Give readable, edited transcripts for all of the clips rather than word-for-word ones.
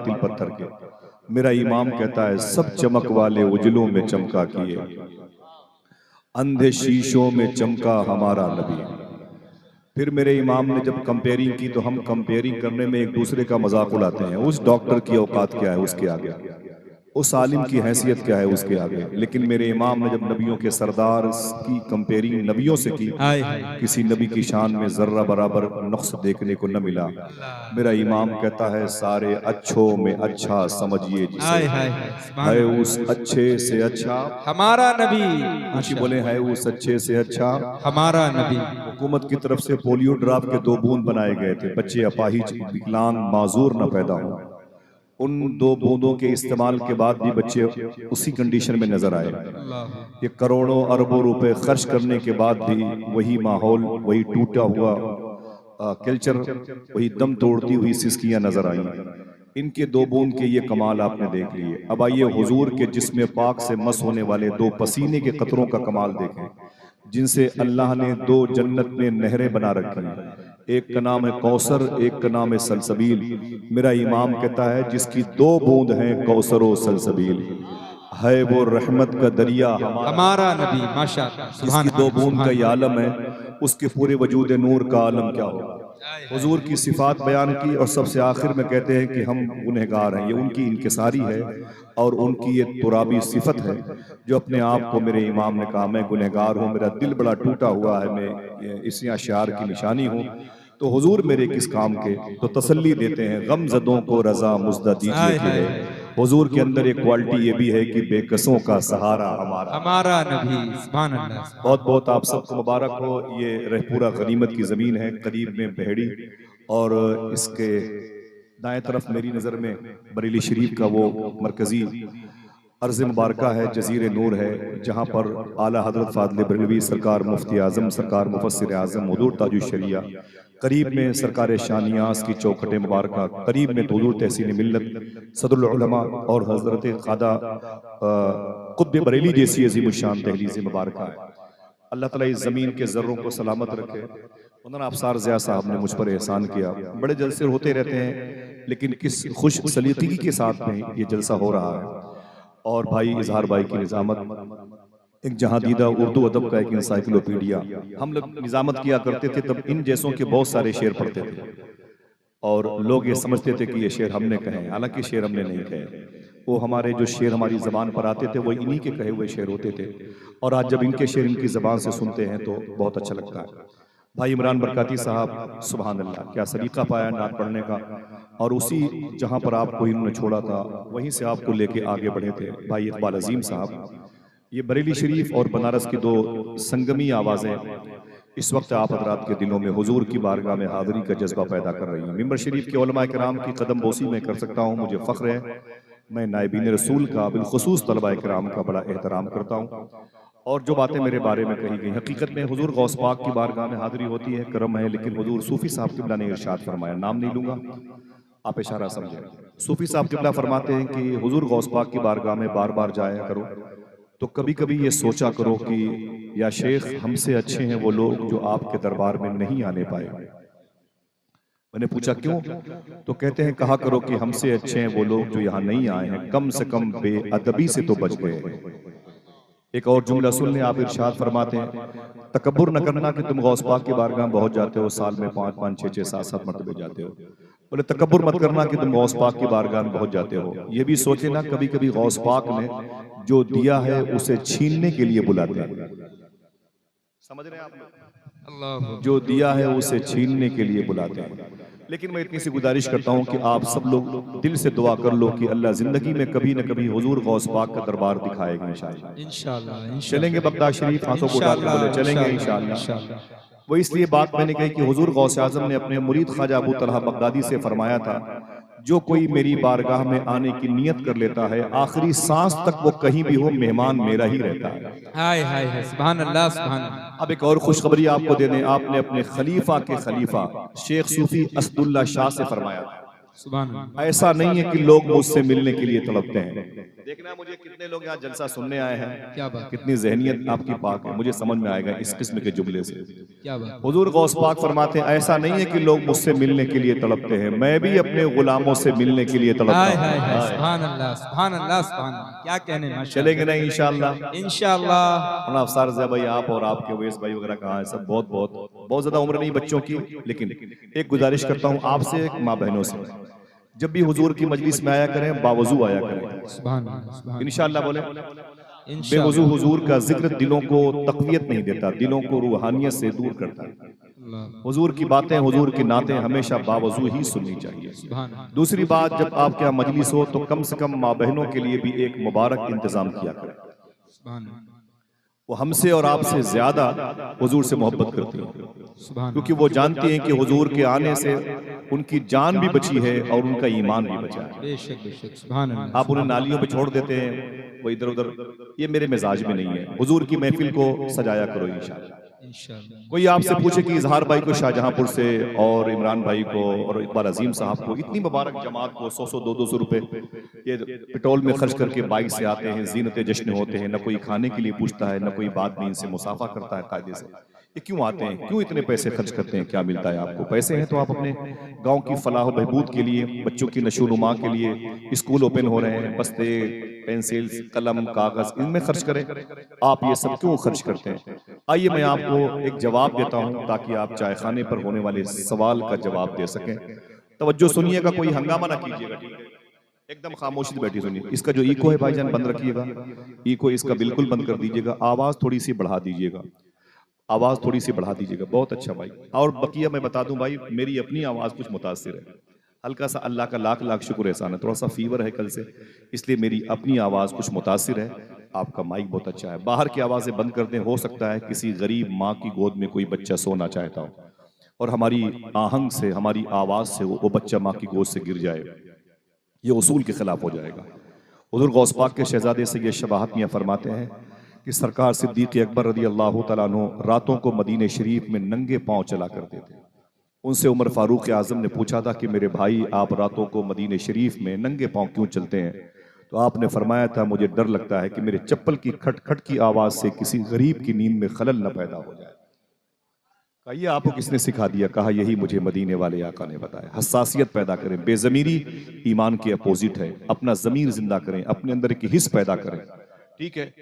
तिल पत्थर के। मेरा इमाम कहता है सब चमक वाले उजलों में चमका किए, अंधे शीशों में चमका हमारा नबी। फिर मेरे इमाम ने जब कंपेयरिंग की तो हम कंपेयरिंग करने में एक दूसरे का मजाक उड़ाते हैं। उस डॉक्टर की औकात क्या है उसके आगे, उस आलिम की हैसियत क्या है उसके आगे। लेकिन मेरे इमाम ने जब नबियों के सरदार की कंपेयरिंग नबियों से की, किसी नबी की शान में जर्रा बराबर नक्स देखने को न मिला। मेरा इमाम कहता है सारे अच्छों में अच्छा समझिए जिसे, है उस अच्छे से अच्छा हमारा नबी। ऊंची बोले, है उस अच्छे से अच्छा हमारा नबी। हुकूमत की तरफ से पोलियो ड्रॉप के 2 बूंद बनाए गए थे, बच्चे अपाहिज विकलांग माजूर न पैदा हो। उन 2 बूंदों के इस्तेमाल के बाद भी बच्चे उसी कंडीशन में नजर आए। ये करोड़ों अरबों रुपए खर्च करने के बाद भी वही माहौल, वही टूटा हुआ कल्चर, वही दम तोड़ती हुई सिस्कियां नजर आई। इनके 2 बूंद के ये कमाल आपने देख लिए। अब आइए हुजूर के जिस्म पाक से मस होने वाले 2 पसीने के कतरों का कमाल देखें, जिनसे अल्लाह ने 2 जन्नत में नहरें बना रखी हैं। एक का नाम है कौसर, एक का नाम है सलसबील। मेरा इमाम कहता है जिसकी 2 बूंद हैं कौसर और सलसबील, है वो रहमत का दरिया हमारा नबी। माशाअल्लाह। जिसकी 2 बूंद का ये आलम है, उसके पूरे वजूद नूर का आलम क्या होगा। हुजूर की सिफात बयान की और सबसे आखिर में कहते हैं कि हम गुनहगार हैं। ये उनकी इनकिसारी है और उनकी ये तुराबी सिफत है जो अपने आप को, मेरे इमाम ने कहा मैं गुनहगार हूँ, मेरा दिल बड़ा टूटा हुआ है, मैं इसी अशार की निशानी हूँ। तो हुजूर मेरे किस काम के, तो तसल्ली देते हैं गम जदों को रजा मुज़दा दीजिए कि है। हुजूर के अंदर एक क्वालिटी ये भी है कि बेकसों का सहारा हमारा नबी। सुभान अल्लाह। बहुत बहुत आप सबको मुबारक हो। ये रहपुरा गनीमत की ज़मीन है, करीब में बहेड़ी, और इसके दाएं तरफ मेरी नज़र में बरेली शरीफ का वो मरकजी अर्ज़ मुबारका है, जज़ीर नूर है, जहाँ पर आला हज़रत फ़ाज़िल बरेलवी सरकार मुफ्ती आज़म सरकार मुफस्सिर आज़म हुज़ूर ताजुश शरिया, करीब में सरकार शानियास की चौखटे मुबारका, करीब में हुज़ूर तहसीन मिल्लत सदरुल उलमा और हज़रत ख़ादा क़ुत्ब बरेली जैसी अज़ीमुश्शान तहरीज़ मुबारका है। अल्लाह ताला इस ज़मीन के ज़र्रों को सलामत रखे। मौलाना अफसार ज़िया साहब ने मुझ पर एहसान किया। बड़े जलसे होते रहते हैं, लेकिन किस खुश सलीक़गी के साथ में ये जलसा हो रहा है। और भाई इजहार भाई की निज़ामत, एक जहाँ दीदा उर्दू अदब का एक इंसाइक्लोपीडिया। हम लोग निज़ामत किया करते थे तब इन जैसों के बहुत सारे शेर पढ़ते थे और लोग ये समझते थे कि ये शेर हमने कहे हैं, हालांकि शेर हमने नहीं कहे। वो हमारे जो शेर हमारी ज़बान पर आते थे वो इन्हीं के कहे हुए शेर होते थे, और आज जब इनके शेर इनकी ज़बान से सुनते हैं तो बहुत अच्छा लगता है। भाई इमरान बरकाती साहब, सुभान अल्लाह, क्या सलीका पाया नात पढ़ने का, और उसी जहाँ पर आपको इन्होंने छोड़ा था वहीं से आपको लेके आगे बढ़े थे। भाई इकबाल अजीम साहब, ये बरेली शरीफ और बनारस की 2 संगमी आवाज़ें इस वक्त आप हजरात के दिलों में हुजूर की बारगाह में हाज़िरी का जज्बा पैदा कर रही हैं। मिंबर शरीफ के उलमा किराम की कदम बोसी में कर सकता हूँ, मुझे फ़ख्र है। मैं नायबीन रसूल का, बिलखुसूस तलबा किराम का बड़ा एहतराम करता हूँ, और जो बातें मेरे बारे में कही गई, हकीकत में हुजूर गौस पाक की बारगाह में हाज़िरी होती है, करम है। लेकिन हुजूर सूफ़ी साहब क़िबला ने इरशाद फरमाया, नाम नहीं लूँगा, आप इशारा समझें। सूफ़ी साहब क़िबला फरमाते हैं कि हुजूर गौस पाक की बारगाह में बार बार जाया करो तो कभी कभी ये सोचा करो कि या शेख, हमसे अच्छे हैं वो लोग जो आपके दरबार में नहीं आने पाए। मैंने पूछा क्यों, तो कहते हैं कहा करो कि हमसे अच्छे हैं वो लोग जो यहाँ नहीं आए हैं, कम से कम बेअदबी से तो बच गए हैं। एक और जुमला सुन लें, आप इरशाद फरमाते हैं, तकब्बुर न करना कि तुम गौस पाक की बारगाह बहुत जाते हो, साल में 5-5, 6-6, 7-7 मरतबे जाते हो। बोले तकब्बुर मत करना कि तुम गौस पाक की बारगाह में बहुत जाते हो, ये भी सोचे ना कभी कभी गौस पाक ने जो दिया है उसे छीनने के लिए बुलाते हैं। समझ रहे हैं आप, जो दिया है उसे छीनने के लिए बुलाते हैं। लेकिन मैं इतनी सी गुजारिश करता हूँ कि आप सब लोग दिल से दुआ कर लो कि अल्लाह जिंदगी में कभी न कभी हुजूर गौस पाक का दरबार दिखाएगा इंशाअल्लाह। चलेंगे बगदाद शरीफ, हाथों को उठा के बोले चलेंगे इंशाअल्लाह। वो इसलिए बात मैंने कही कि हुजूर गौस आज़म ने अपने मुरीद ख्वाजा अबू तलहा बगदादी से फरमाया था, जो कोई मेरी बारगाह में आने की नियत कर लेता है, आखिरी सांस तक वो कहीं भी हो मेहमान मेरा ही रहता है। हाय हाय हाय, सुभान अल्लाह सुभान अल्लाह। अब एक और खुशखबरी आपको दे दें, आपने अपने खलीफा के खलीफा शेख सूफी असदुल्ला शाह से फरमाया था, सुभान अल्लाह। ऐसा नहीं है कि लोग मुझसे मिलने के लिए तड़पते हैं, देखना मुझे कितने लोग यहाँ जलसा सुनने आए हैं, क्या बात, कितनी जहनियत आपकी पाक है, मुझे समझ में आएगा इस किस्म के जुमले से। क्या बात। हुजूर गौस पाक फरमाते हैं ऐसा नहीं है कि लोग मुझसे मिलने के लिए तड़पते हैं, मैं भी अपने गुलामों से मिलने के लिए तड़पता हाय हूं। हाय हाय, सुभान अल्लाह सुभान अल्लाह सुभान अल्लाह, क्या कहने माशाअल्लाह। चलेंगे नहीं इंशाअल्लाह? इंशाअल्लाह। अफसार ज़ा भाई आप और आपके अवैस भाई वगैरह कहाँ हैं? सब बहुत ज्यादा उम्र नहीं बच्चों की, लेकिन एक गुजारिश करता हूँ आपसे, एक माँ बहनों से, जब भी हुजूर की मजलिस में आया करें बावजू आया करें सुभान अल्लाह सुभान इंशाअल्लाह। बोले अल्लाह। बेवजू इंशाअल्लाह। हुजूर का जिक्र दिलों को तकवियत नहीं देता, दिलों को रूहानियत से दूर करता है। अल्लाह। हुजूर की बातें, हुजूर की नातें हमेशा बावजू ही सुननी चाहिए। सुभान अल्लाह। दूसरी बात, जब आपके यहाँ मजलिस हो तो कम से कम माँ बहनों के लिए भी एक मुबारक इंतजाम किया करें। सुभान अल्लाह। वो हमसे और आपसे ज्यादा हुजूर से मोहब्बत करती हैं, सुभान क्योंकि वो जानती हैं कि हुजूर के आने से उनकी जान भी बची है और उनका ईमान भी बचा है। बेशक बेशक सुभान अल्लाह। आप उन्हें नालियों पे छोड़ देते हैं, वो इधर उधर, ये मेरे मिजाज में नहीं है। हुजूर की महफिल को सजाया करो इंशाअल्लाह। इंशाअल्लाह। कोई आपसे पूछे कि इजहार भाई को शाहजहांपुर से और इमरान भाई को और इकबाल अजीम साहब को, इतनी मुबारक जमात को 100-100 200-200 रुपए ये पेट्रोल में खर्च करके बाइक से आते हैं, जीनत जश्न होते हैं, न कोई खाने के लिए पूछता है, न कोई बात भी इनसे मुसाफा करता है कायदे से। ये क्यों आते हैं, क्यों इतने पैसे खर्च करते हैं, क्या मिलता है आपको? पैसे हैं तो आप अपने गांव की फलाह बहबूद के लिए, बच्चों की नशोनुमा के लिए, स्कूल ओपन हो रहे हैं, बस्ते, पेंसिल, कलम, कागज, इनमें खर्च करें। आप ये सब क्यों खर्च करते हैं? आइए मैं आपको एक जवाब देता हूं ताकि आप चाय खाने पर होने वाले सवाल का जवाब दे सकें। तवज्जो सुनिएगा, कोई हंगामा ना कीजिएगा, ठीक है? एकदम खामोशी से बैठी सुनिए। इसका जो इको है भाईजान बंद रखिएगा, इको इसका बिल्कुल बंद कर दीजिएगा, आवाज थोड़ी सी बढ़ा दीजिएगा, आवाज थोड़ी सी बढ़ा दीजिएगा। बहुत अच्छा भाई। और बकिया मैं बता दूं भाई, मेरी अपनी आवाज कुछ मुतासिर है, हल्का सा, अल्लाह का लाख लाख शुक्र एहसान है, थोड़ा सा फीवर है कल से, इसलिए मेरी अपनी आवाज कुछ मुतासिर है। आपका माइक बहुत अच्छा है, बाहर की आवाजें बंद कर दें। हो सकता है किसी गरीब माँ की गोद में कोई बच्चा सोना चाहता हो और हमारी आहंग से, हमारी आवाज से वो बच्चा माँ की गोद से गिर जाए, ये उसूल के खिलाफ हो जाएगा। हुजूर गौस पाक के शहजादे से ये शबाहत मियां फरमाते हैं कि सरकार सिद्दीक़ अकबर रज़ी अल्लाह तआला अन्हु रातों को मदीने शरीफ में नंगे पांव चला करते थे। उनसे उमर फारूक आजम ने पूछा था कि मेरे भाई, आप रातों को मदीने शरीफ में नंगे पांव क्यों चलते हैं? तो आपने फरमाया था, मुझे डर लगता है कि मेरे चप्पल की खटखट की आवाज से किसी गरीब की नींद में खलल न पैदा हो जाए। कहिए आपको किसने सिखा दिया? कहा यही मुझे मदीने वाले आका ने बताया। हसासियत पैदा करें, बेजमीरी ईमान के अपोजिट है। अपना जमीर जिंदा करें, अपने अंदर की हिस्स पैदा करें, ठीक है?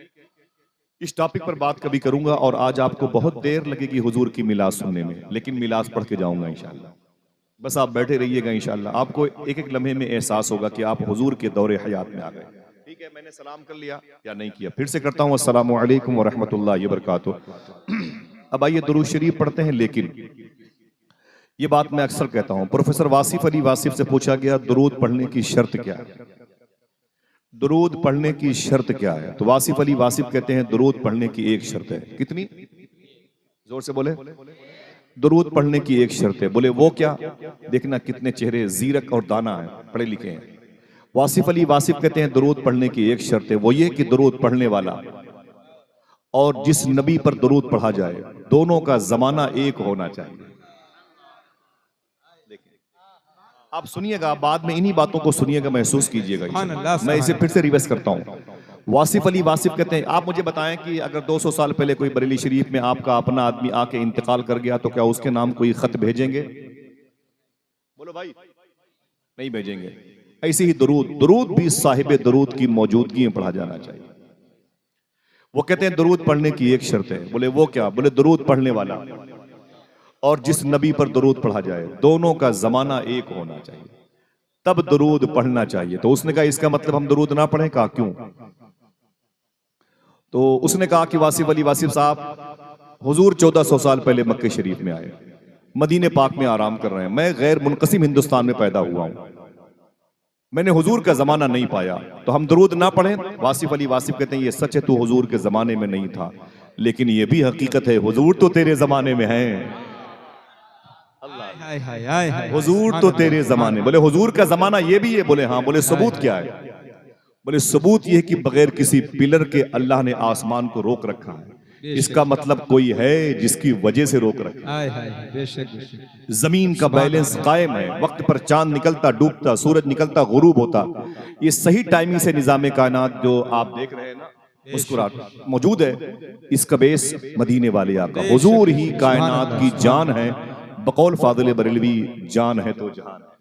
इस टॉपिक पर बात कभी करूंगा और आज आपको बहुत देर लगेगी हुजूर की मिलाद सुनने में, लेकिन मिलाद पढ़ के जाऊंगा इंशाअल्लाह। बस आप बैठे रहिएगा इंशाअल्लाह, आपको एक एक लम्हे में एहसास होगा कि आप हुजूर के दौरे हयात में आ गए। ठीक है, मैंने सलाम कर लिया या नहीं किया? फिर से करता हूँ, अस्सलामु अलैकुम व रहमतुल्लाहि व बरकातुहू। अब आइए दुरूद शरीफ पढ़ते हैं, लेकिन ये बात मैं अक्सर कहता हूँ। प्रोफेसर वासिफ अली वासिफ से पूछा गया, दुरूद पढ़ने की शर्त क्या है? दुरूद पढ़ने की शर्त क्या है? तो वासिफ अली वासिफ कहते हैं, दुरूद पढ़ने की एक शर्त है। कितनी? जोर से बोले। दुरूद पढ़ने की एक शर्त है। बोले वो क्या? देखना कितने चेहरे जीरक और दाना है, पढ़े लिखे हैं। वासिफ अली वासिफ कहते हैं, दुरूद पढ़ने की एक शर्त है, वो ये कि दुरूद पढ़ने वाला और जिस नबी पर दुरूद पढ़ा जाए, दोनों का जमाना एक होना चाहिए। आप सुनिएगा, बाद में इन्हीं बातों को सुनिएगा, महसूस कीजिएगा। मैं इसे फिर से रिवर्स करता हूँ। वासिफ अली वासिफ कहते हैं, आप मुझे बताएं कि अगर 200 साल पहले कोई बरेली शरीफ में आपका अपना आदमी आके इंतकाल कर गया तो क्या उसके नाम कोई खत भेजेंगे? बोलो भाई, नहीं भेजेंगे। ऐसे ही दुरूद, दुरूद भी साहिब दुरूद की मौजूदगी में पढ़ा जाना चाहिए। वो कहते हैं दुरूद पढ़ने की एक शर्त है। बोले वो क्या? बोले दुरूद पढ़ने वाला और जिस नबी पर दुरूद पढ़ा जाए, दोनों का जमाना एक होना चाहिए, तब दुरूद पढ़ना चाहिए। तो उसने कहा इसका मतलब हम दुरूद ना पढ़ें? कहा क्यों? तो उसने कहा कि वासिफ अली वासिफ साहब, हुजूर 1400 साल पहले मक्के शरीफ में आए, मदीने पाक में आराम कर रहे हैं। मैं गैर मुनकसिम हिंदुस्तान में पैदा हुआ हूं, मैंने हुजूर का जमाना नहीं पाया, तो हम दुरूद ना पढ़ें? वासिफ अली वासिफ कहते हैं ये सच है, तू हुजूर के जमाने में नहीं था, लेकिन ये भी हकीकत है, हुजूर तो तेरे जमाने में हैं। हुजूर तो तेरे जमाने। बोले हुजूर का जमाना ये भी है? बोले हाँ। बोले सबूत क्या है? बोले सबूत ये कि बगैर किसी पिलर के अल्लाह ने आसमान को रोक रखा है, इसका मतलब कोई है जिसकी वजह से रोक रखा। हाय हाय बेशक बेशक। जमीन का बैलेंस कायम है, वक्त पर चांद निकलता डूबता, सूरज निकलता गुरूब होता, ये सही टाइमिंग से निजाम कायनात जो आप देख रहे हैं ना मुस्कुराहट मौजूद है। इसका बेस मदीने वाले आका हुजूर ही कायनात की जान है, बकौल फादिल बरेलवी जान है तो जहान है।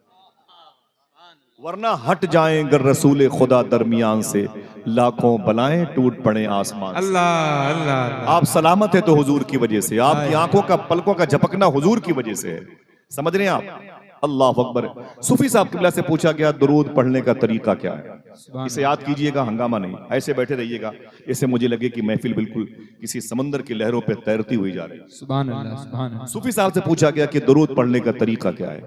वरना हट जाएं गर रसूल खुदा दरमियान से, लाखों बलाएं टूट पड़े आसमान से। अल्लाह अल्लाह अल्लाह। आप सलामत है तो हुजूर की वजह से, आपकी आंखों का पलकों का झपकना हुजूर की वजह से है। समझ रहे हैं आप? अल्लाह अकबर। सूफी साहब किबला से पूछा गया दुरूद पढ़ने का तरीका क्या है? इसे याद कीजिएगा, हंगामा नहीं, ऐसे बैठे रहिएगा इससे मुझे लगे कि महफिल बिल्कुल किसी समंदर की लहरों पे तैरती हुई जा रही है। सुभान अल्लाह सुभान अल्लाह। सूफी साहब से पूछा गया कि दुरूद पढ़ने का तरीका क्या है,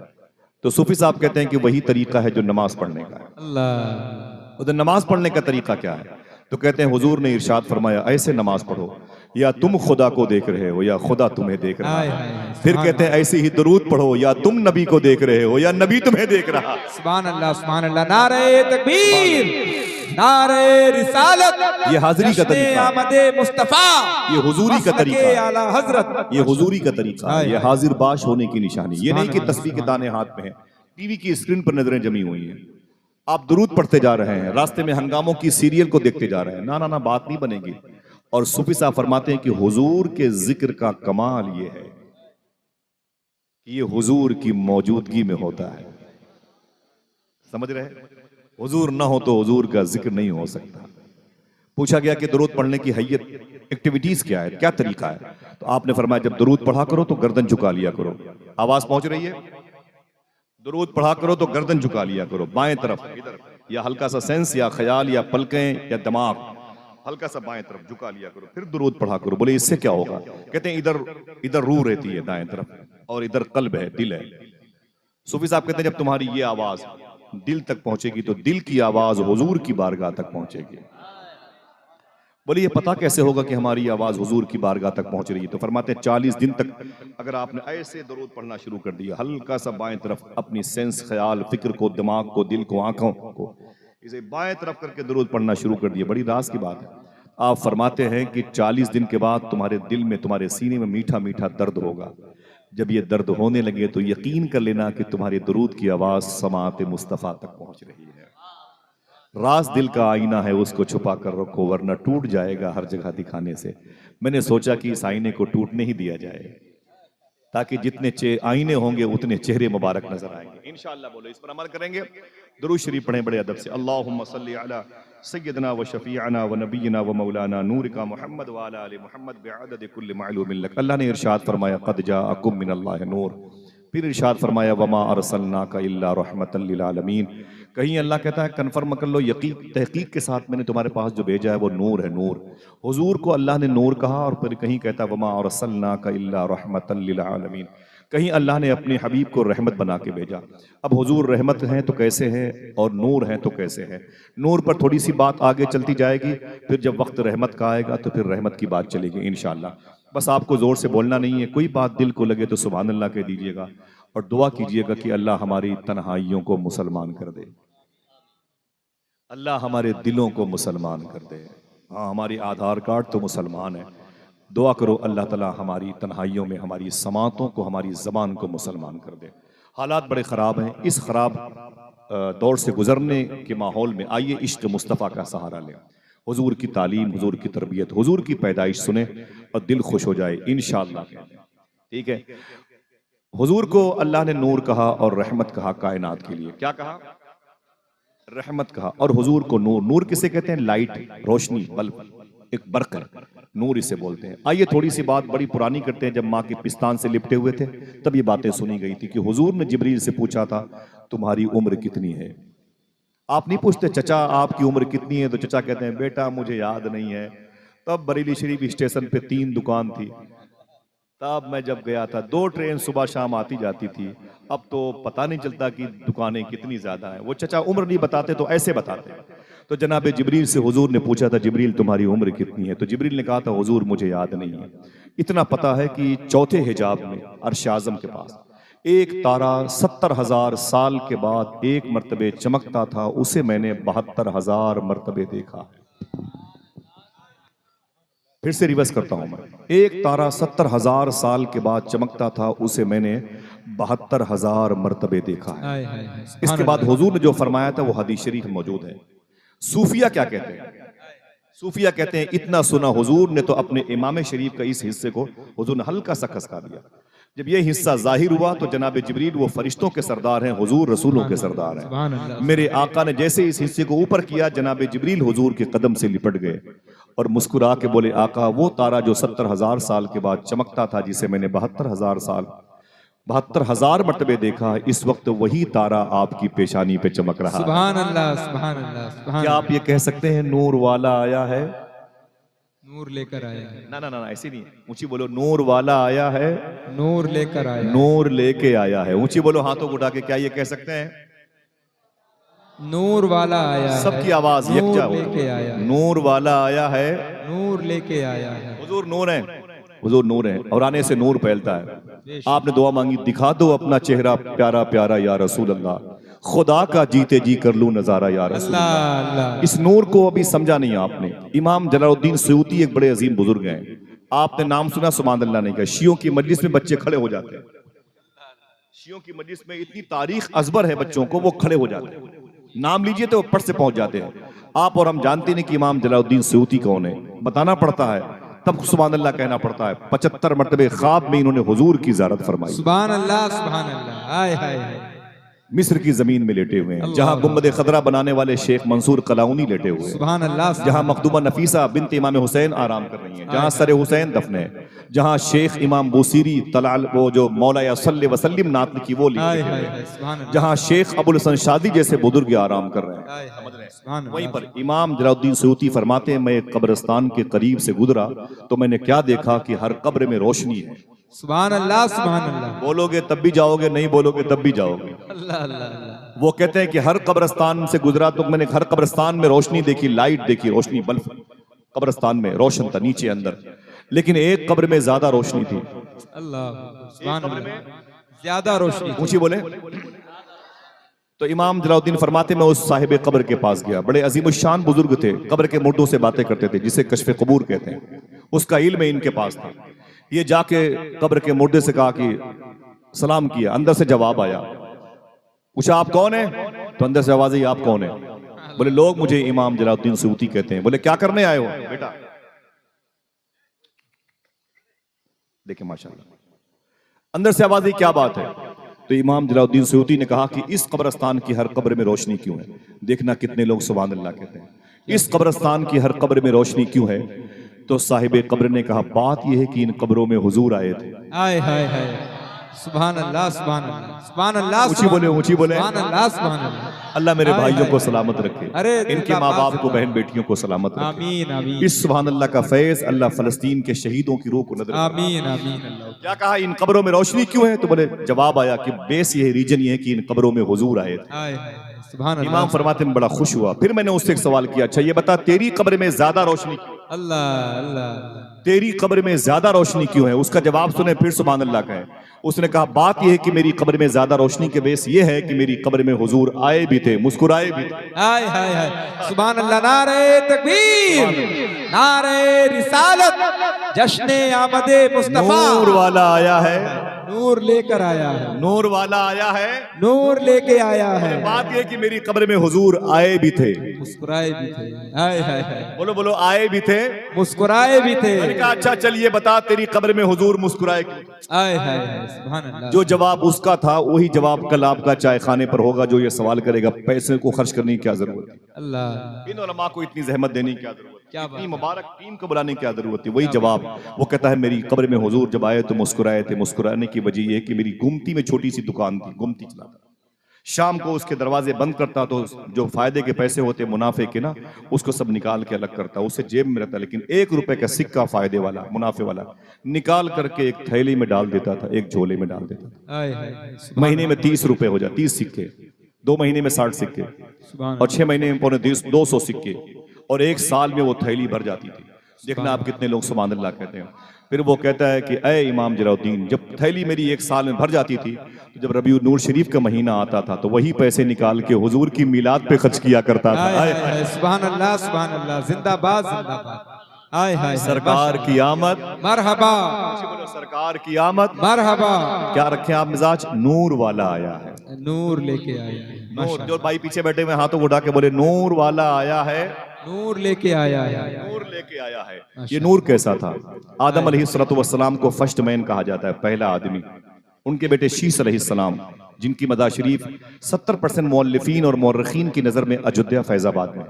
तो सूफी साहब कहते हैं कि वही तरीका है जो नमाज पढ़ने का है। अल्लाह। उधर नमाज पढ़ने का तरीका क्या है? तो कहते हैं हुजूर ने इरशाद फरमाया ऐसे नमाज पढ़ो या तुम खुदा को देख रहे हो या खुदा तुम्हें देख रहा है। फिर कहते हैं ऐसे ही दुरूद पढ़ो या तुम नबी को देख रहे हो या नबी तुम्हें देख रहा। सुभान अल्लाह सुभान अल्लाह। नारे तकबीर, नारे रिसालत, ये हाजिरी का तरीका है, आमदे मुस्तफा, ये हुजूरी का तरीका है, आला हजरत, ये हुजूरी का तरीका है, ये हाजिर बाश होने की निशानी। ये नहीं कि तस्बीह के दाने हाथ में है, टीवी की स्क्रीन पर नजरें जमी हुई हैं, आप दुरूद पढ़ते जा रहे हैं, रास्ते में हंगामों की सीरियल को देखते जा रहे हैं। ना ना ना, बात नहीं बनेगी। और सूफी साहब फरमाते हैं कि हुजूर के जिक्र का कमाल ये है कि ये हुजूर की मौजूदगी में होता है। समझ रहे हैं? हुजूर ना हो तो हुजूर का जिक्र नहीं हो सकता। पूछा गया कि दुरूद पढ़ने की हैयत एक्टिविटीज क्या है, क्या तरीका है? तो आपने फरमाया जब दुरूद पढ़ा करो तो गर्दन झुका लिया करो। आवाज पहुंच रही है? दुरूद पढ़ा करो तो गर्दन झुका लिया करो, बाएं तरफ इधर, या हल्का सा सेंस या ख्याल या पलकें या दिमाग हल्का सा बाएं तरफ झुका लिया करो, फिर दुरूद पढ़ा करो। बोले इससे क्या होगा? कहते हैं इधर इधर रूह रहती है दाएं तरफ और इधर कल्ब है, दिल है। सूफी साहब कहते हैं जब तुम्हारी ये आवाज दिल तक पहुंचेगी तो दिल की आवाज हुजूर की बारगाह तक पहुंचेगी। बोले ये पता कैसे होगा कि हमारी आवाज हुजूर की बारगाह तक पहुंच रही है? तो फरमाते हैं 40 दिन तक अगर आपने ऐसे दुरूद पढ़ना शुरू कर दिया, हल्का सा बाएं तरफ अपनी सेंस, ख्याल, फिक्र को, दिमाग को, दिल को, आंखों को इसे बाएं तरफ करके दुरूद पढ़ना शुरू कर दिया, बड़ी राज की बात है। आप फरमाते हैं कि 40 दिन के बाद तुम्हारे दिल में, तुम्हारे सीने में मीठा मीठा दर्द होगा। जब ये दर्द होने लगे तो यकीन कर लेना कि तुम्हारी दुरूद की आवाज समात मुस्तफा तक पहुंच रही है। राज दिल का आईना है, उसको छुपा कर रखो वरना टूट जाएगा हर जगह दिखाने से। मैंने सोचा कि इस आईने को टूटने ही दिया जाए ताकि जितने आईने होंगे उतने चेहरे मुबारक नजर आएंगे। इंशाअल्लाह बोलो, इस पर अमल करेंगे। दुरूद शरीफ पढ़ें बड़े अदब से। अल्लाहुम्मा सल्ली अला सय्यदना व शफीअना व नबीना व मौलाना नूर का मोहम्मद व अला आलि मोहम्मद बिअदद कुल्लि मालूमिन लक। अल्लाह ने इरशाद फरमाया क़द जाअकुम मिनल्लाहि नूर। फिर इरशाद फरमाया वमा अरसलनाका इल्ला रहमतल लिल आलमीन। कहीं अल्लाह कहता है कन्फर्म कर लो, यकीन तहकीक के साथ मैंने तुम्हारे पास जो भेजा है वो नूर है, नूर। हुजूर को अल्लाह ने नूर कहा और फिर कहीं कहता वमा अरसलनाका इल्ला रहमतल लिल आलमीन। कहीं अल्लाह ने अपने हबीब को रहमत बना के भेजा। अब हुजूर रहमत हैं तो कैसे हैं और नूर हैं तो कैसे हैं? नूर पर थोड़ी सी बात आगे चलती जाएगी, फिर जब वक्त रहमत का आएगा तो फिर रहमत की बात चलेगी इंशाअल्लाह। बस आपको जोर से बोलना नहीं है, कोई बात दिल को लगे तो सुभान अल्लाह कह दीजिएगा और दुआ कीजिएगा कि अल्लाह हमारी तन्हाइयों को मुसलमान कर दे, अल्लाह हमारे दिलों को मुसलमान कर दे। हाँ, हमारी आधार कार्ड तो मुसलमान है, दुआ करो अल्लाह ताला हमारी तन्हाइयों में हमारी समातों को, हमारी ज़बान को मुसलमान कर दे। हालात बड़े ख़राब हैं, इस ख़राब दौर से गुजरने के माहौल में आइए इश्क मुस्तफ़ा का सहारा लें। हुजूर की तालीम, हुजूर की तरबियत, हुजूर की पैदाइश सुने और दिल खुश हो जाए इंशाअल्लाह। ठीक है, हुजूर को अल्लाह ने नूर कहा और रहमत कहा कायनात के लिए। क्या कहा? रहमत कहा। और हुजूर को नूर। नूर किसे कहते हैं? लाइट, रोशनी, बल्ब, एक बर्क है, नूर इसे बोलते हैं। आइए थोड़ी सी बात बड़ी पुरानी करते हैं। जब माँ के पिस्तान से लिपटे हुए थे तब ये बातें सुनी गई थी कि हुजूर ने जिब्रील से पूछा था तुम्हारी उम्र कितनी है? आप नहीं पूछते चचा आपकी उम्र कितनी है, तो चचा कहते हैं बेटा मुझे याद नहीं है। तब बरेली शरीफ स्टेशन पे 3 दुकान थी, तब मैं जब गया था 2 ट्रेन सुबह शाम आती जाती थी। अब तो पता नहीं चलता कि दुकानें कितनी ज्यादा हैं। वो चचा उम्र नहीं बताते तो ऐसे बताते। तो जनाब जिब्रील से हुजूर ने पूछा था जिब्रील तुम्हारी उम्र कितनी है? तो जिब्रील ने कहा था हुजूर मुझे याद नहीं है, इतना पता है कि चौथे हिजाब में अर्श आज़म के पास एक तारा 70,000 साल के बाद एक मर्तबे चमकता था, उसे मैंने 72,000 मर्तबे देखा है। फिर से रिवर्स करता हूं मैं। एक तारा 70,000 साल के बाद चमकता था, उसे मैंने 72,000 मर्तबे देखा है। हाय हाय हाय, इसके सुभान बाद अल्लाह। हुजूर ने जो फरमाया था वो हदीस शरीफ में मौजूद है। सूफिया क्या कहते हैं? सूफिया कहते हैं इतना सुना हुजूर ने तो अपने इमाम शरीफ का इस हिस्से को हुजूर ने हल्का सा खसका दिया। जब ये हिस्सा जाहिर हुआ तो जनाब जिब्रील, वो फरिश्तों के सरदार हैं, हुजूर रसूलों के सरदार सुभान हैं, अल्लाह। मेरे आका ने जैसे इस हिस्से को ऊपर किया, जनाब जिब्रील हुजूर के कदम से लिपट गए और मुस्कुरा के बोले, आका वो तारा जो 70,000 साल के बाद चमकता था, जिसे मैंने 72,000 मरतबे देखा, इस वक्त वही तारा आपकी पेशानी पे चमक रहा है। सुभान अल्लाह, सुभान अल्लाह, सुभान क्या आप ये कह सकते हैं नूर वाला आया है? नूर लेकर आया है, ना ना ना ना, ऐसी नहीं, ऊंची बोलो, नूर वाला आया है, नूर लेकर आया है, नूर लेके आया है। ऊंची बोलो हाथों को उठा के, क्या ये कह सकते हैं? नूर वाला आया है, सबकी आवाज यकजा हो, नूर लेके आया है, नूर वाला आया है, नूर लेके आया है। हुजूर नूर है, हुजूर नूर है और आने से नूर फैलता है। आपने दुआ मांगी, दिखा दो अपना चेहरा प्यारा प्यारा या रसूल अल्लाह, खुदा का जीते जी कर लूं नजारा या रसूल अल्लाह अल्लाह। अल्लाह। इस नूर को अभी समझा नहीं आपने। इमाम जलालुद्दीन सयूती एक बड़े अजीम बुजुर्ग हैं, आपने नाम सुना? सुभान अल्लाह नहीं कहा। शियों की मजलिस में बच्चे खड़े हो जाते हैं, शियों की मजलिस में इतनी तारीख अजबर है बच्चों को, वो खड़े हो जाते हैं, नाम लीजिए तो फट से पहुंच जाते हैं। आप और हम जानते नहीं कि इमाम जलालुद्दीन सयूती कौन है, बताना पड़ता है, तब सुभान अल्लाह कहना पड़ता है। 75 मरतबे ख्वाब में इन्होंने हुजूर की ज़ियारत फरमाई। सुभान अल्लाह, सुभान अल्लाह। हाय हाय हाय। मिस्र की जमीन में लेटे हुए हैं, जहां गुम्बद खदरा बनाने वाले शेख मंसूर कलाउनी लेटे हुए हैं, सुभान अल्लाह। जहां मखदूमा नफीसा बिनत इमाम हुसैन आराम कर रही हैं, जहां सरे हुसैन दफन है, जहां शेख इमाम बूसीरी तलाल वो जो मौलाया सल्ले वसल्लिम नात की वो हाय लिखते हाय हैं, हाय, सुभान अल्लाह। जहां शेख अबुल हसन शादी जैसे बुजुर्ग आराम कर रहे हैं, हाय हाय हाय, सुभान वहीं अल्लाह। पर इमाम जलालुद्दीन सयूती फरमाते हैं, मैं एक कब्रिस्तान के करीब से गुजरा तो मैंने क्या देखा कि हर कब्र में रोशनी है। सुभान अल्लाह, सुभान अल्लाह। बोलोगे तब भी जाओगे, नहीं बोलोगे तब भी जाओगे। अल्लाह अल्लाह अल्लाह। वो कहते हैं कि हर कब्रिस्तान से गुजरा तो मैंने हर कब्रिस्तान में रोशनी देखी, लाइट देखी, रोशनी बल्ब कब्रिस्तान में रोशन था नीचे अंदर, लेकिन एक कब्र में ज्यादा रोशनी थी। अल्लाह, सुभान अल्लाह। ज्यादा रोशनी। ऊंची बोले। तो इमाम जलालुद्दीन फरमाते, मैं उस साहिब कब्र के पास गया, बड़े अजीमुशान बुजुर्ग थे, कब्र के मुर्दों से बातें करते थे, जिसे कश्फ कबूर कहते हैं, उसका इल्म इनके पास था। ये जाके कब्र के मुर्दे से कहा कि सलाम किया, अंदर से जवाब आया, पूछा आप कौन है? तो अंदर से आवाज आई, आप कौन है? बोले लोग मुझे इमाम जलालुद्दीन सयूती कहते हैं। बोले क्या करने आए हो बेटा? देखिए माशाल्लाह, अंदर से आवाज आई, क्या बात है? तो इमाम जलालुद्दीन सयूती ने कहा कि इस कब्रिस्तान की हर कब्र में रोशनी क्यों है? देखना कितने लोग सुभान अल्लाह कहते हैं, इस कब्रिस्तान की हर कब्र में रोशनी क्यों है? तो साहिब कब्र ने कहा, बात यह है कि इन कब्रों में हुजूर आए थे। हाय हाय हाय, सुभान अल्लाह, सुभान अल्लाह, सुभान अल्लाह। ऊंची बोले, ऊंची बोले। सुभान अल्लाह, सुभान अल्लाह। अल्लाह मेरे हाय भाइयों हाय। को सलामत रखे, अरे इनके माँ बाप को, बहन बेटियों को सलामत रखे। आमीन आमीन। इस सुभान अल्लाह का फैज अल्लाह फलस्तीन के शहीदों की रूह को नजर। आमीन आमीन अल्लाह। क्या कहा, इन कब्रों में रोशनी क्यों है? तो बोले जवाब आया कि बेस ये रीजन ये है कि इन कब्रों में हुजूर आए थे। हाय हाय, सुभान अल्लाह। इमाम फरमाते में बड़ा खुश हुआ। फिर मैंने उससे एक सवाल किया, अच्छा ये बता, तेरी कब्र में ज्यादा रोशनी क्यों? अल्लाह अल्लाह। तेरी कब्र में ज्यादा रोशनी क्यों है? उसका जवाब सुने, फिर सुभान अल्लाह का है। उसने कहा, बात यह है कि मेरी कब्र में ज्यादा रोशनी के बेस ये है कि मेरी कब्र में हुजूर आए भी थे, मुस्कुराए भी थे। हाय हाय हाय, सुभान अल्लाह। नारे तकबीर, नारे रिसालत, जश्ने आमदे मुस्तफा। नूर वाला आया है, नूर लेकर आया है, नूर वाला आया है, नूर लेके आया है। बात यह कि मेरी कब्र में हुजूर आए भी थे, मुस्कुराए भी थे। हाय हाय हाय, बोलो बोलो, आए भी थे, मुस्कुराए भी थे। मैंने कहा अच्छा चल ये बता, तेरी कब्र में हुजूर मुस्कुराए क्यों? हाय हाय हाय, सुभान अल्लाह। जो जवाब उसका था वही जवाब कल आपका चाय खाने पर होगा। जो ये सवाल करेगा, पैसे को खर्च करने की क्या जरूरत है? अल्लाह, इन उलमा को इतनी जहमत देने की क्या जरूरत है? क्या बात इतनी मुबारक टीम को बुलाने की क्या जरूरत है? वही जवाब वो कहता है, मेरी कब्र में हुजूर जब आए तो मुस्कुराए थे। मुस्कुराने की वजह यह कि मेरी गुमती में छोटी सी दुकान थी, गुमती चलाता, शाम को उसके दरवाजे बंद करता तो जो फायदे के पैसे होते मुनाफे के ना, उसको सब निकाल के अलग करता, उससे जेब में रहता, लेकिन 1 रुपए का सिक्का फायदे वाला, मुनाफे वाला निकाल करके एक थैली में डाल देता था, एक झोले में डाल देता था। हाय हाय हाय, सुभान महीने में 30 रुपए हो जाए, 30 सिक्के, 2 महीने में 60 सिक्के, सुभान और 6 महीने में पौने 200 सिक्के, और 1 साल में वो थैली भर जाती थी। देखना आप कितने लोग सुभान अल्लाह कहते हैं। फिर वो कहता है कि ऐ इमाम जलालुद्दीन, जब थैली मेरी 1 साल में भर जाती थी तो जब रबीउन नूर शरीफ का महीना आता था तो वही पैसे निकाल के हुजूर की मिलाद पे खर्च किया करता था। हाय हाय हाय, सुभान अल्लाह, सुभान अल्लाह। जिंदाबाद जिंदाबाद। हाय हाय सरकार की आमद, मरहबा बोलो सरकार की आमद। मरहबा। क्या रखे आप मिजाज? नूर वाला आया है। नूर लेके आया है, नूर, माशाअल्लाह। जो भाई पीछे बैठे हुए हाथों को उठा के बोले नूर वाला आया है। नूर लेके आया है, नूर लेके आया है। ये माशाअल्लाह। नूर कैसा था? आदम अलैहिस्सलाम को फर्स्ट मैन कहा जाता है, पहला आदमी। उनके बेटे शीस अलैहिस्सलाम, जिनकी मदा शरीफ 70% मौल्लिफीन और मौर्रिखीन की नज़र में अयोध्या फैजाबाद में,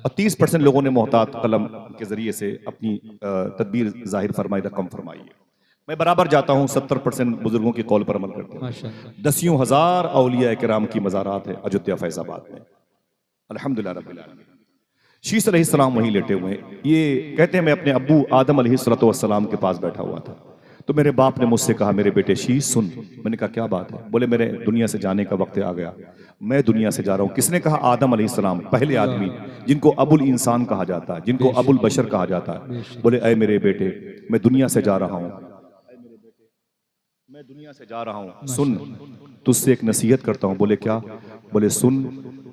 और 30% लोगों ने मोहतात कलम के जरिए से अपनी तदबीर जाहिर फरमाई, रकम फरमाई है। मैं बराबर जाता हूँ, 70% बुजुर्गों की कौल पर अमल करते हैं। माशाअल्लाह। दसियों हजार औलिया किराम की मज़ारात है अयोध्या फैजाबाद में, अल्हम्दुलिल्लाह रब्बिल आलमीन। शीस अलैहिस्सलाम वहीं लेटे हुए हैं। ये कहते हैं मैं अपने अब्बू आदम अलैहिस्सलाम के पास बैठा हुआ था, तो मेरे बाप ने मुझसे कहा, मेरे बेटे शीस सुन। मैंने कहा क्या बात है? बोले मेरे दुनिया से जाने का वक्त आ गया, मैं दुनिया से जा रहा हूँ। किसने कहा? आदम अलैहिस्सलाम, पहले आदमी, जिनको अबुल इंसान कहा जाता है, जिनको अबुल बशर कहा जाता है। बोले ऐ मेरे बेटे, मैं दुनिया से जा रहा हूँ, मैं दुनिया से जा रहा हूँ, सुन तुझसे एक नसीहत करता हूँ। बोले क्या? बोले सुन,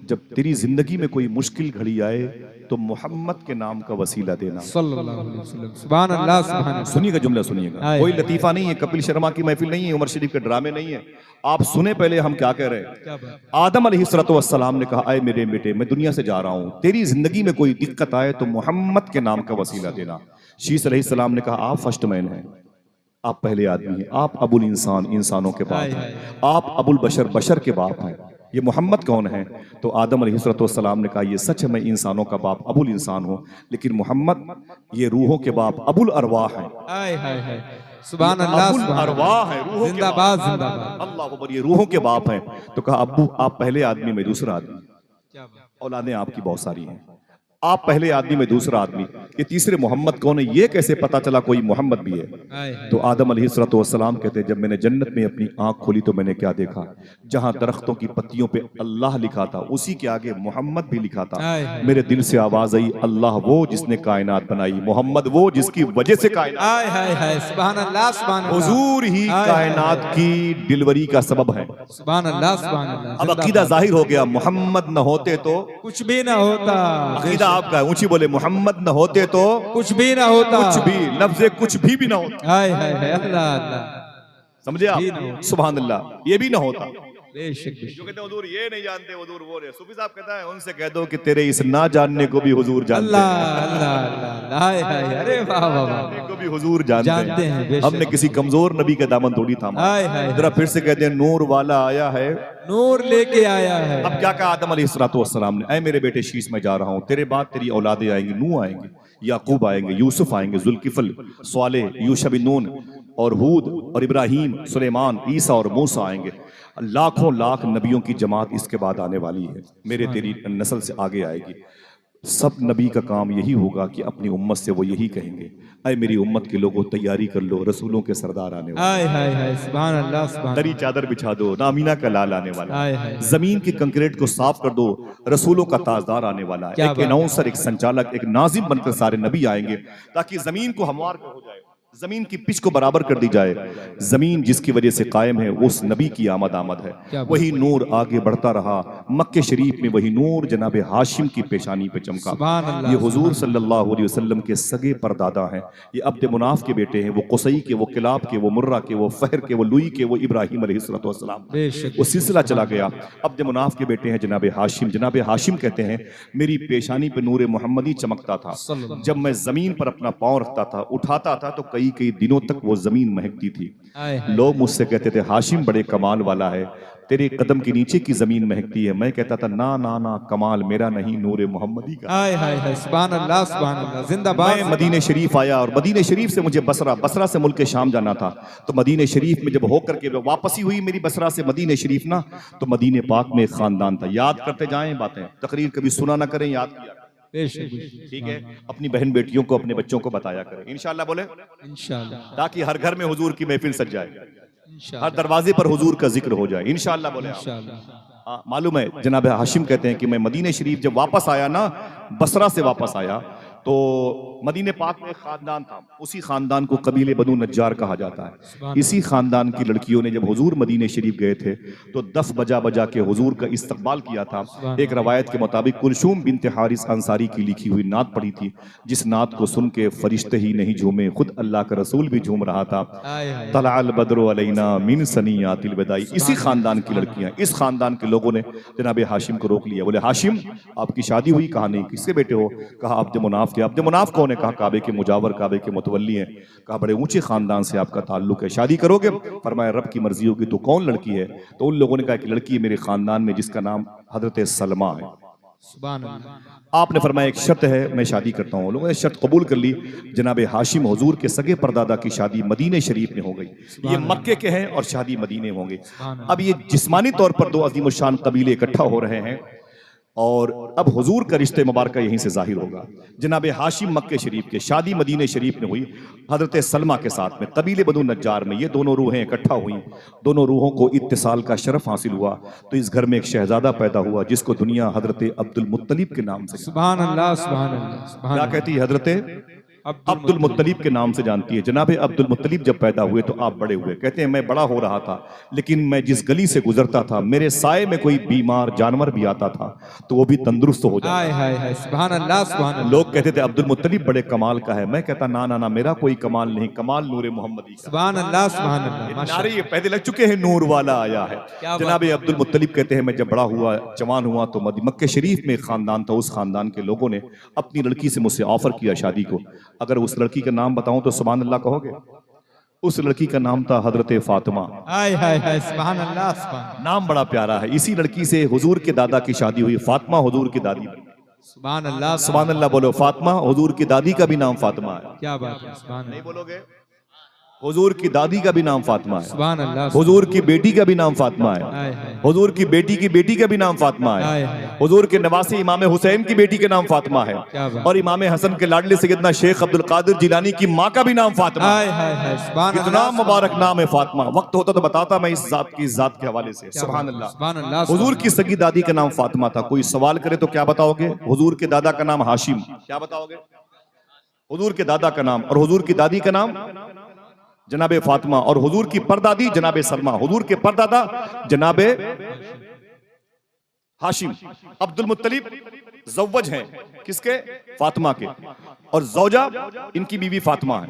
जब तेरी जिंदगी में कोई मुश्किल घड़ी आए तो मोहम्मद के नाम का वसीला देना। सल्लल्लाहु अलैहि वसल्लम। सुभान अल्लाह, सुभान अल्लाह। सुनिएगा, जुमला सुनिएगा, कोई लतीफा नहीं है, कपिल शर्मा की महफिल नहीं है, उमर शरीफ के ड्रामे नहीं है। आप सुने पहले हम क्या कह रहे हैं। आदम अलैहिस्सलाम ने कहा, आए मेरे बेटे, मैं दुनिया से जा रहा हूँ, तेरी जिंदगी में कोई दिक्कत आए तो मोहम्मद के नाम का वसीला देना। शीस अलैहिस्सलाम ने कहा, आप फर्स्ट मैन हैं, आप पहले आदमी हैं, आप अबुल इंसान, इंसानों के बाप हैं, आप अबुल बशर, बशर के बाप हैं। ये मोहम्मद कौन है? तो आदम अलैहिस्सलाम ने कहा, ये सच है, मैं इंसानों का बाप अबुल इंसान हूँ, लेकिन मोहम्मद ये रूहों के बाप अबुल अरवाह हैं। हाय हाय हाय, सुभान अल्लाह, अबुल सुभान अरवाह है, रूहों के जिंदाबाद बाप। जिंदाबाद। अल्लाह अकबर, ये रूहों के बाप हैं। तो कहा, अब्बू आप पहले आदमी, मैं दूसरा आदमी। क्या बात। औलादें आपकी बहुत सारी हैं, आप पहले आदमी में दूसरा आदमी, ये तीसरे मोहम्मद कौन है? ये कैसे पता चला कोई मोहम्मद भी है? हाय हाय। तो आदम अलैहिस्सलाम कहते हैं, जब मैंने जन्नत में अपनी आंख खोली तो मैंने क्या देखा? जहां दरख्तों की पत्तियों पे अल्लाह लिखा था, उसी के आगे मोहम्मद भी लिखा था। हाय हाय। मेरे दिल से आवाज आई, अल्लाह वो जिसने कायनात बनाई, मोहम्मद वो जिसकी वजह से कायनात। हाय हाय हाय, सुभान अल्लाह, सुभान अल्लाह। हुजूर ही हाय कायनात की डिलीवरी का सबब है। सुभान अल्लाह, सुभान अल्लाह। अब अकीदा जाहिर हो गया, मोहम्मद न होते तो कुछ भी ना होता। अकीदा आपका है, ऊंची बोले, मोहम्मद न होते तो कुछ भी ना होता। कुछ भी, लफ्ज़ कुछ भी ना होता। हाय हाय हाय, अल्लाह अल्लाह। समझे भी ना आप? होता। सुभान अल्लाह, ये भी ना होता। बेशक बेशक। जो कहते हैं हुजूर ये नहीं जानते, हुजूर वो नहीं। सूफी साहब कहता है, उनसे कह दो कि तेरे इस ना जानने को भी हुजूर जानते अल्लाह हैं। अल्लाह अल्लाह, हाय हाय, अरे वाह वाह वाह। जानने को भी हुजूर जानते जानते हैं, हैं। बेशक। हमने किसी कमजोर नबी का दामन थोड़ी थामा। हाय हाय। जरा फिर से कहते हैं, नूर वाला आया है। नूर लेके आया है। अब क्या कहा आदम अलैहिस्सलाम ने? ऐ मेरे बेटे शीश, मैं जा रहा हूँ, तेरे बाद तेरी औलादें आएंगी, नूह आएंगे, याकूब आएंगे, यूसुफ आएंगे, जुल्किफल, स्वाले, यूशा बिन नून और हूद और इब्राहिम, सुलेमान, ईसा और मूसा आएंगे। लाखों लाख नबियों की जमात इसके बाद आने वाली है, मेरे तेरी नस्ल से आगे आएगी। सब नबी का काम यही होगा कि अपनी उम्मत से वो यही कहेंगे, ऐ मेरी उम्मत के लोगों तैयारी कर लो, रसूलों के सरदार आने वाले। हाय हाय हाय, सुभान अल्लाह, सुभान दरी चादर बिछा दो, नामीना का लाल आने वाला। हाय हाय। जमीन की कंक्रीट को साफ कर दो, रसूलों का ताजदार आने वाला है। क्या एक बात है। अनाउंसर, एक संचालक, एक नाजिम बनकर सारे नबी आएंगे, ताकि जमीन को हमवार हो जाए, जमीन की पिच को बराबर कर दी जाए। जमीन जिसकी वजह से कायम है, उस नबी की आमद है। वही नूर आगे बढ़ता रहा, मक्के शरीफ में वही नूर जनाब हाशिम की पेशानी पे चमका। सुभान अल्लाह, ये हुजूर सल्लल्लाहु अलैहि वसल्लम के सगे परदादा हैं, ये अब्द मुनाफ के बेटे हैं, वो कुसई के, वो किलाब के, वो मुर्रा के, वो फहर के, वो लुई के, वो इब्राहिम अलैहिस्सलाम। बेशक। वो सिलसिला चला गया। अब्द मुनाफ के बेटे हैं जनाब हाशिम। जनाब हाशिम कहते हैं, मेरी पेशानी पे नूर मोहम्मदी चमकता था, जब मैं जमीन पर अपना पांव रखता था, उठाता था, तो कई दिनों तक वो जमीन महकती थी। लोग मुझसे कहते थे, हाशिम बड़े कमाल वाला है, तेरे कदम के नीचे की जमीन महकती है। मैं कहता था, ना ना ना, कमाल मेरा नहीं, नूर मोहम्मदी का। हाय हाय हाय, सुभान अल्लाह, सुभान अल्लाह, जिंदाबाद। मैं मदीने शरीफ आया और मदीने शरीफ से मुझे बसरा से मुल्क शाम जाना था। तो मदीने शरीफ में जब होकर के वापसी हुई मेरी बसरा से मदीने शरीफ ना, तो मदीने पाक में एक खानदान था। याद करते जाएं बातें, तकरीर कभी सुना ना करें, याद किया। ठीक है, अपनी बहन बेटियों को, अपने बच्चों को बताया करें, इंशाल्लाह बोले, इंशाल्लाह, ताकि हर घर में हुजूर की महफिल सज जाए, इंशाल्लाह, हर दरवाजे पर हुजूर का जिक्र हो जाए, इंशाल्लाह बोले आप। इंशाल्लाह। मालूम है, जनाब हाशिम कहते हैं कि मैं मदीने शरीफ जब वापस आया ना, बसरा से वापस आया, तो मदीने पाक में एक खानदान था, उसी खानदान को कबीले बनु नज्जार कहा जाता है। इसी खानदान की लड़कियों ने जब हुजूर मदीने शरीफ गए थे तो दफ बजा बजा के हुजूर का इस्तकबाल किया था। एक रवायत के मुताबिक कुलसूम बिनते हारिस अंसारी की लिखी हुई नात पढ़ी थी, जिस नात को सुन के फरिश्ते ही नहीं झूमे, खुद अल्लाह का रसूल भी झूम रहा था। तलाल बद्रो अलैना मिन सनियातिल बदाई। इसी खानदान की लड़कियां, इस खानदान के लोगों ने जनाब हाशिम को रोक लिया। बोले हाशिम आपकी शादी हुई? कहा नहीं। किसके बेटे हो? कहा अब्द मुनाफ के। अब्द मुनाफ कौन है? कहा काबे के मुजावर, काबे के मुतवल्ली हैं। कहा बड़े ऊंचे खानदान से आपका ताल्लुक है, शादी करोगे? फरमाया रब की मर्जी होगी। तो कौन लड़की है? तो उन लोगों ने कहा कि लड़की है मेरे खानदान में जिसका नाम हजरत सलमा है। सुभान अल्लाह। आपने फरमाया एक शर्त है, मैं शादी करता हूँ। लोगों ने शर्त कबूल कर ली। जनाब हाशिम हुजूर के सगे परदादा की शादी मदीने शरीफ में हो गई। ये मक्के के हैं और शादी मदीने होंगे। अब ये जिस्मानी तौर पर दो अजीम शान कबीले इकट्ठा हो रहे हैं और अब हुजूर का रिश्ते मुबारक यहीं से जाहिर होगा। जनाब हाशिम मक्के शरीफ के, शादी मदीने शरीफ में हुई हजरत सलमा के साथ में, कबीले बनु नज्जार में। ये दोनों रूहें इकट्ठा हुई, दोनों रूहों को इत्तिसाल का शरफ हासिल हुआ। तो इस घर में एक शहजादा पैदा हुआ जिसको दुनिया हजरत अब्दुल मुत्तलिब के नाम से, सुभान अल्लाह, सुभान अल्लाह। क्या कहती है? हजरत अब्दुल मुत्तलिब के नाम से जानती है। जनाब अब्दुल मुत्तलिब जब पैदा हुए तो आप बड़े हुए। कहते हैं मैं बड़ा हो रहा था, लेकिन मैं जिस गली से गुजरता था मेरे साए में कोई बीमार जानवर भी आता था तो वो भी तंदुरुस्त हो जाता। सुभान अल्लाह, सुभान अल्लाह। लोग कहते थे अब्दुल मुत्तलिब बड़े कमाल का है। मैं कहता ना ना ना, मेरा कोई कमाल नहीं, कमाल नूर मोहम्मदी का। सुभान अल्लाह, सुभान अल्लाह। नारे ये पहले लग चुके हैं, नूर वाला आया है। जनाब अब्दुल मुत्तलिब कहते हैं मैं जब बड़ा हुआ, जवान हुआ तो मक्के शरीफ में एक खानदान था। उस खानदान के लोगों ने अपनी लड़की से मुझसे ऑफर किया शादी को। अगर उस लड़की का नाम बताऊं तो सुभान अल्लाह कहोगे? उस लड़की का नाम था हजरत फातिमा। हाय हाय हाय, सुभान अल्लाह, सुभान। नाम बड़ा प्यारा है। इसी लड़की से हुजूर के दादा की शादी हुई। फातिमा हुजूर की दादी बनी। सुभान अल्लाह, सुभान अल्लाह बोलो। फातिमा हुजूर की दादी का भी नाम फातिमा है। क्या बात है, सुभान। नहीं बोलोगे? हुजूर की दादी का भी नाम फातिमा है। सुभान अल्लाह। हुजूर की बेटी का भी नाम फातिमा है। हुजूर की बेटी का भी नाम फातिमा है। हुजूर के नवासे इमाम हुसैन की बेटी के नाम फातिमा है। और इमाम हसन के लाडले सैयदना शेख अब्दुल कादिर जिलानी की माँ का भी नाम फातिमा है। कितना मुबारक नाम है फातिमा। वक्त होता तो बताता मैं इस जात की जात के हवाले से। सुभान अल्लाह, सुभान अल्लाह। हुजूर की सगी दादी का नाम फातिमा था। कोई सवाल करे तो क्या बताओगे? हुजूर के दादा का नाम हाशिम। क्या बताओगे? हुजूर के दादा का नाम। और हुजूर की दादी का नाम जनाबे फातिमा। और हुजूर की परदादी जनाबे सलमा। हुजूर के परदादा जनाबे हाशिम। अब्दुल मुत्तलिब ज़व्वज हैं किसके? फातिमा के। और ज़ौजा इनकी बीवी फातिमा है।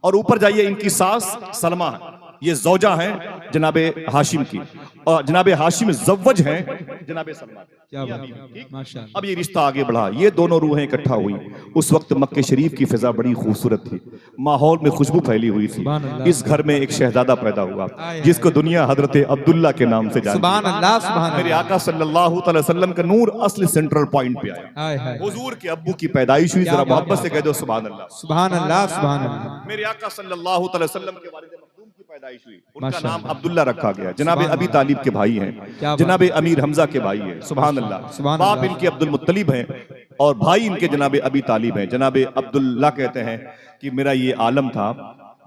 और ऊपर जाइए इनकी सास सलमा है। ये ज़ौजा हैं जनाबे हाशिम की। और जनाबे हाशिम ज़व्वज हैं जनाबे सलमा के। क्या बात, माशाअल्लाह। अब ये रिश्ता आगे बढ़ा। ये दोनों रूहें इकट्ठा हुई। उस वक्त मक्के शरीफ की फिजा बड़ी खूबसूरत थी, माहौल में खुशबू फैली हुई थी। इस घर में एक शहजादा पैदा हुआ जिसको दुनिया हजरत अब्दुल्ला के नाम से जानती है। सुभान अल्लाह, सुभान। मेरे आका सल्लल्लाहु अलैहि वसल्लम का नूर असली सेंट्रल पॉइंट पे आया। हुजूर के अब्बू की पैदाइश हुई। जरा मोहब्बत से कह दो सुभान अल्लाह, सुभान अल्लाह, सुभान अल्लाह। मेरे आका सल्लल्लाहु अलैहि वसल्लम के वालिद मखदूम की पैदाइश हुई। उनका नाम अब्दुल्ला रखा गया। जनाबे अबी तालिब के भाई हैं, जनाबे अमीर हमजा के भाई हैं। सुभान अल्लाह। बाप इनके अब्दुल मुत्तलिब हैं और भाई इनके जनाबे अबी तालिब हैं। जनाबे अब्दुल्ला कहते हैं कि मेरा ये आलम था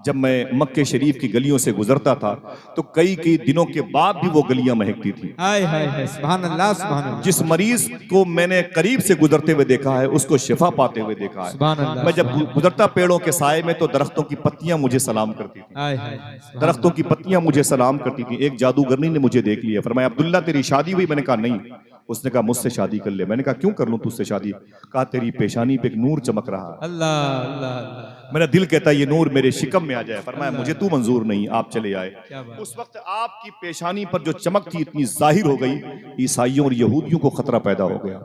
जब मैं मक्के शरीफ की गलियों से गुजरता था तो कई कई दिनों के बाद भी वो गलियां महकती थी। हाय हाय हाय, सुभान अल्लाह, सुभान अल्लाह। जिस मरीज को मैंने करीब से गुजरते हुए देखा है उसको शिफा पाते हुए देखा है। सुभान अल्लाह। मैं जब गुजरता पेड़ों के साए में तो दरख्तों की पत्तियां मुझे सलाम करती थी। हाय हाय, दरख्तों की पत्तियां मुझे सलाम करती थी। एक जादूगरनी ने मुझे देख लिया। फरमाया अब्दुल्ला तेरी शादी हुई? मैंने कहा नहीं। उसने कहा मुझसे शादी कर ले। मैंने कहा क्यों कर लूं तुझसे शादी? कहा तेरी पेशानी पे एक नूर चमक रहा है। अल्लाह अल्लाह अल्लाह। मेरा दिल कहता है ये नूर मेरे शिकम में आ जाए। फरमाया मुझे तू मंजूर नहीं, आप चले आए। उस वक्त आपकी पेशानी पर जो चमक थी इतनी जाहिर हो गई, ईसाइयों और यहूदियों को खतरा पैदा हो गया।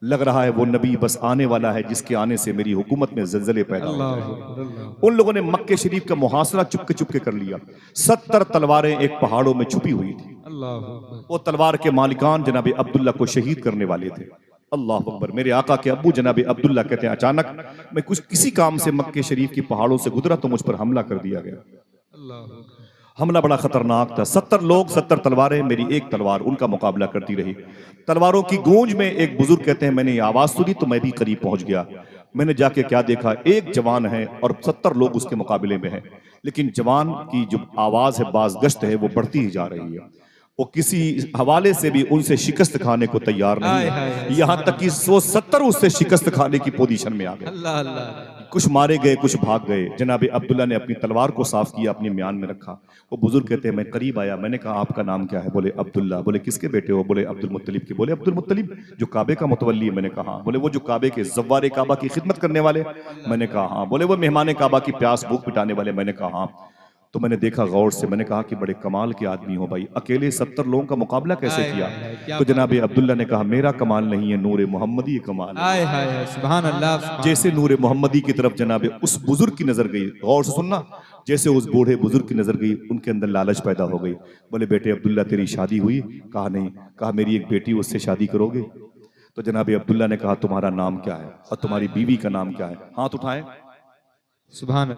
लग रहा है वो नबी बस आने वाला है जिसके आने से मेरी हुकूमत में ज़लज़ले पैदा हो गए। उन लोगों ने मक्के शरीफ का मुहासरा चुपके चुपके कर लिया। 70 तलवारें एक पहाड़ों में छुपी हुई थी। वो तलवार के मालिकान जनाब अब्दुल्ला को शहीद करने वाले थे। अल्लाह अकबर। मेरे आका के अब्बू जनाब अब्दुल्ला कहते हैं अचानक मैं किसी काम से मक्के शरीफ की पहाड़ों से गुजरा तो मुझ पर हमला कर दिया गया। हमला बड़ा खतरनाक था। 70 लोग 70 तलवारें, मेरी एक तलवार उनका मुकाबला करती रही। तलवारों की गूंज में एक बुजुर्ग कहते हैं मैंने ये आवाज सुनी तो मैं भी करीब पहुंच गया। मैंने जाके क्या देखा, एक जवान है और 70 लोग उसके मुकाबले में हैं, लेकिन जवान की जो आवाज है, बाज गश्त है, वो बढ़ती ही जा रही है। वो किसी हवाले से भी उनसे शिकस्त खाने को तैयार नहीं हाय, है। हाय, हाय। यहाँ तक कि 170 उससे शिकस्त खाने की पोजीशन में आ गए। अल्लाह अल्लाह। कुछ मारे गए, कुछ भाग गए। जनाब अब्दुल्ला ने अपनी तलवार को साफ किया, अपनी म्यान में रखा। वो बुजुर्ग कहते हैं मैं करीब आया, मैंने कहा आपका नाम क्या है? बोले अब्दुल्ला। बोले किसके बेटे हो? बोले अब्दुल मुत्तलिब के। बोले अब्दुल मुत्तलिब जो काबे का मुतवल्ली है? मैंने कहा हाँ। बोले वो जो काबे के ज़व्वारे काबा की खिदमत करने वाले? मैंने कहा हाँ। बोले वो मेहमान काबा की प्यास भूख मिटाने वाले? मैंने कहा हाँ। तो मैंने देखा गौर से, मैंने कहा कि बड़े कमाल के आदमी हो भाई, अकेले 70 लोगों का मुकाबला कैसे हाय, किया? हाय, हाय, क्या तो बात जनाब अब्दुल्ला ने कहा मेरा कमाल नहीं है, नूर मोहम्मदी कमाल है। हाय हाय हाय, सुभान अल्लाह सुभान जैसे नूर मोहम्मदी की तरफ जनाब उस बुजुर्ग की नजर गई, गौर से सुनना, जैसे उस बूढ़े बुजुर्ग की नजर गई, उनके अंदर लालच पैदा हो गई। बोले बेटे अब्दुल्ला तेरी शादी हुई? कहा नहीं। कहा मेरी एक बेटी, उससे शादी करोगे? तो जनाब अब्दुल्ला ने कहा तुम्हारा नाम क्या है और तुम्हारी बीवी का नाम क्या है? हाथ उठाएं। सुभान